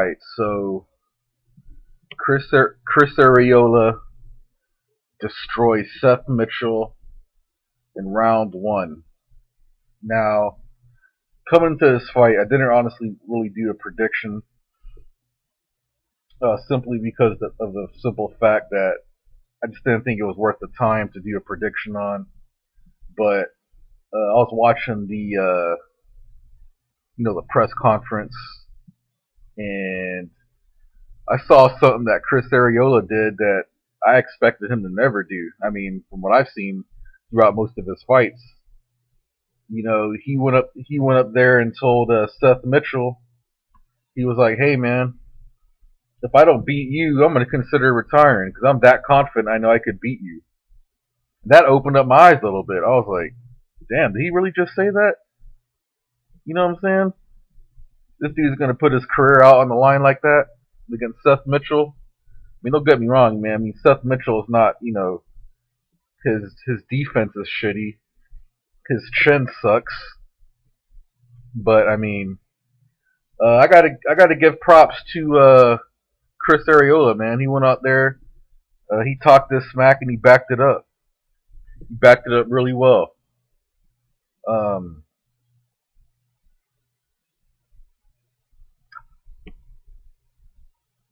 Alright, so Chris Arreola destroys Seth Mitchell in round one. Now, coming into this fight, I didn't honestly really do a prediction, simply because of the simple fact that I just didn't think it was worth the time to do a prediction on. But I was watching the press conference, and I saw something that Chris Arreola did that I expected him to never do. I mean, from what I've seen throughout most of his fights, he went up there and told Seth Mitchell, he was like, "Hey man, if I don't beat you, I'm going to consider retiring because I'm that confident. I know I could beat you." That opened up my eyes a little bit. I was like, "Damn, did he really just say that?" You know what I'm saying? This dude's going to put his career out on the line like that against Seth Mitchell. I mean, don't get me wrong, man. I mean, Seth Mitchell is not, his defense is shitty. His chin sucks. But I mean, I gotta give props to Chris Arreola, man. He went out there, he talked this smack, and he backed it up. He backed it up really well. Um,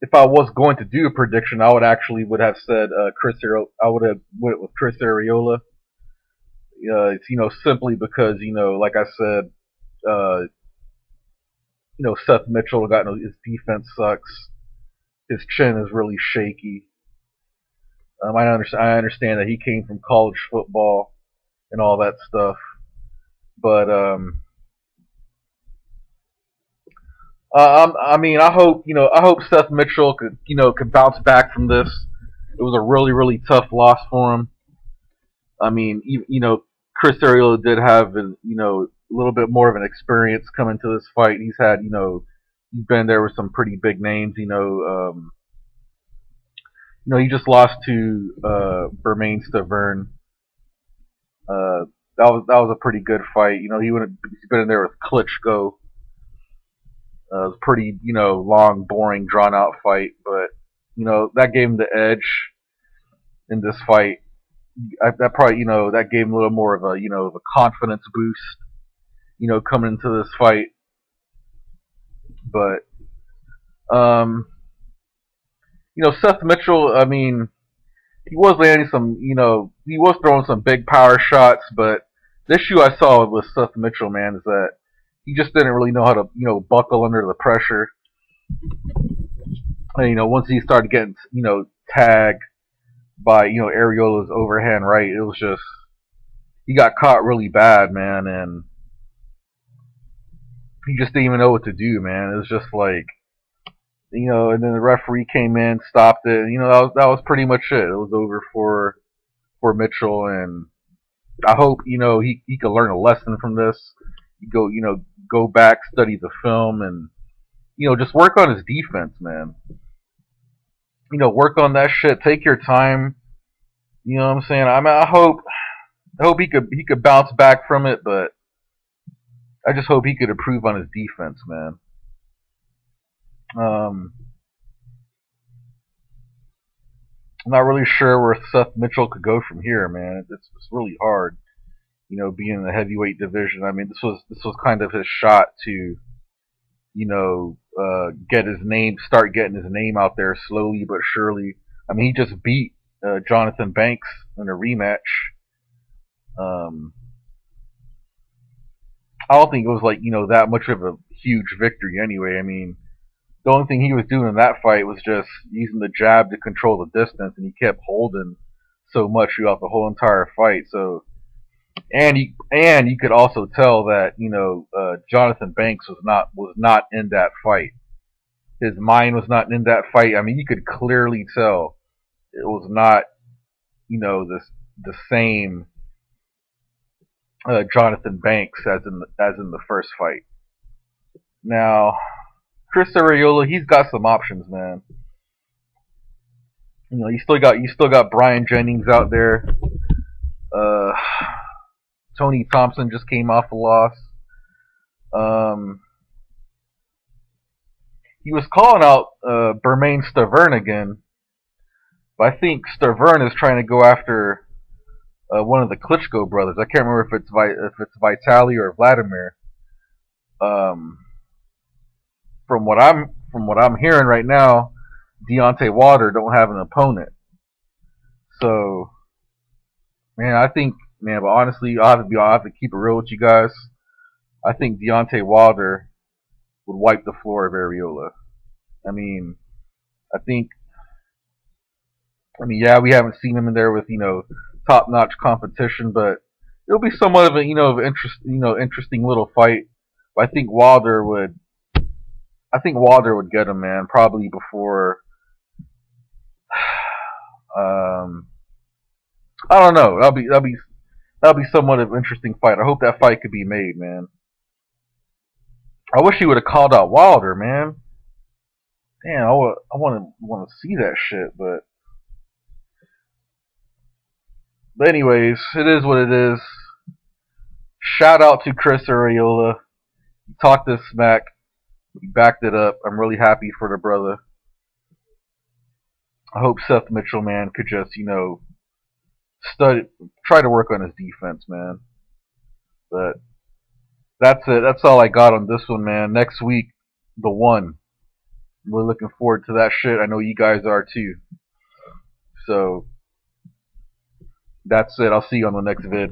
if I was going to do a prediction, I would have said Chris Arreola. I would have went with Chris Arreola. It's simply because like I said, uh, Seth Mitchell his defense sucks. His chin is really shaky. I understand that he came from college football and all that stuff, but I mean, I hope Seth Mitchell could bounce back from this. It was a really, really tough loss for him. I mean, Chris Arreola did have a little bit more of an experience coming to this fight. He's been there with some pretty big names. He just lost to Bermain Stavern. That was a pretty good fight. He's been in there with Klitschko. It was a pretty long, boring, drawn out fight, but that gave him the edge in this fight. That probably that gave him a little more of a confidence boost. Coming into this fight, but um, Seth Mitchell. I mean, he was landing he was throwing some big power shots, but the issue I saw with Seth Mitchell, man, is that he just didn't really know how to buckle under the pressure. And once he started getting tagged by Areola's overhand right, it was just he got caught really bad, man, and he just didn't even know what to do, man. It was just like and then the referee came in, stopped it. And, that was pretty much it. It was over for Mitchell, and I hope he could learn a lesson from this. Go back, study the film, and just work on his defense, man. Work on that shit. Take your time. You know what I'm saying? I hope he could bounce back from it, but I just hope he could improve on his defense, man. I'm not really sure where Seth Mitchell could go from here, man. It's really hard, being in the heavyweight division. I mean, this was kind of his shot to, start getting his name out there slowly but surely. I mean, he just beat Jonathan Banks in a rematch. Um, I don't think it was that much of a huge victory anyway. I mean, the only thing he was doing in that fight was just using the jab to control the distance, and he kept holding so much throughout the whole entire fight. So, and you could also tell that Jonathan Banks was not in that fight. His mind was not in that fight. I mean, you could clearly tell it was not the same Jonathan Banks as in the first fight. Now, Chris Arreola, he's got some options, man. You still got Brian Jennings out there. Uh, Tony Thompson just came off a loss. Um, he was calling out Bermain Stavern again, but I think Stavern is trying to go after one of the Klitschko brothers. I can't remember if it's Vitaly or Vladimir. Um, from what I'm hearing right now, Deontay Wilder don't have an opponent. So, man, I think, man, but honestly, I'll have to keep it real with you guys. I think Deontay Wilder would wipe the floor of Arreola. I mean, I think, yeah, we haven't seen him in there with top-notch competition, but it'll be somewhat of a interesting little fight. But I think Wilder would get him, man, probably before. Um, I don't know. That'll be somewhat of an interesting fight. I hope that fight could be made, man. I wish he would have called out Wilder, man. Damn, I want to see that shit, but anyways, it is what it is. Shout out to Chris Arreola. He talked this smack. He backed it up. I'm really happy for the brother. I hope Seth Mitchell, man, could just study, try to work on his defense, man. But that's it. That's all I got on this one, man. Next week, the one. We're looking forward to that shit. I know you guys are too. So that's it. I'll see you on the next vid.